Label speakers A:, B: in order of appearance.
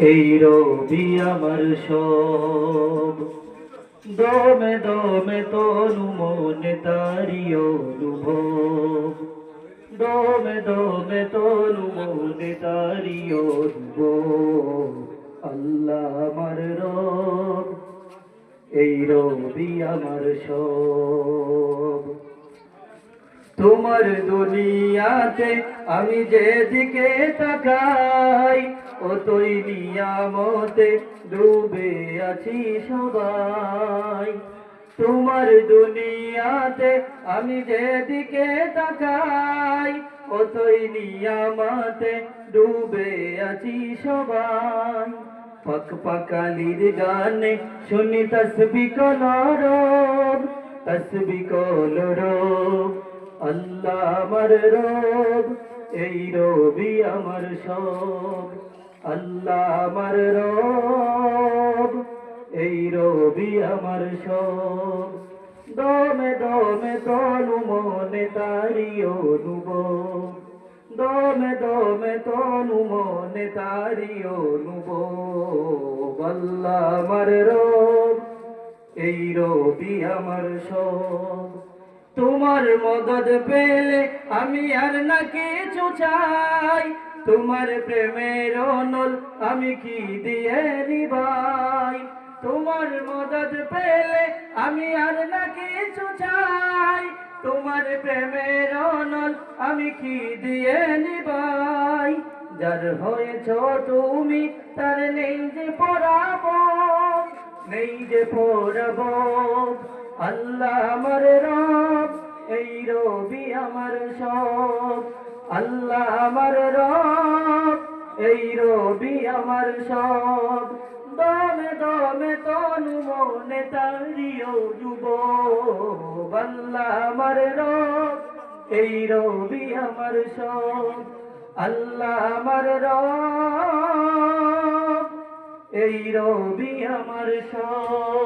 A: এই রবি আমার সব। দমে দমে তনু মনে তারি অনুভব, দমে দমে তনু মনে তারি অনুভব। আল্লাহ আমার রব, এই রবি আমার সব। তোমার দুনিয়াতে আমি যেদিকে তাকাই, ও তুই নিয়ামতে ডুবে আছি সবাই। তোমার দুনিয়াতে আমি যেদিকে তাকাই, ও তুই নিয়ামতে ডুবে আছি সবাই। পাক পাকালির গানে শুনি তসবি কলরব, তসবি কলরব। আল্লাহ আমার রব, এই রবি আমার সব। আল্লাহ আমার রব, এই রবি আমার সব। দমে দমে তনু মনে তারি অনুভব, দমে দমে তনু মনে তারি অনুভব। আল্লাহ আমার রব, এই রবি আমার সব। তোমার মদদ পেলে আমি আর না কিছু চাই, তোমার প্রেমের অনল আমি কি দিয়ে নিভাই। তোমার মদদ পেলে আমি আর না কিছু চাই, তোমার প্রেমের অনল আমি কি দিয়ে নিভাই। যার হয়েছ তুমি তার নেই যে পরাবো, নেই যে পরাবো। আল্লাহ আমার রব, এই রবি আমার সব। আল্লাহ আমার রব, এই রবি আমার সব। দমে দমে তনু মনে তারিও যুবক। আল্লাহ আমার রব, এই রবি আমার সব। আল্লাহ আমার রব, এই রবি আমার সব।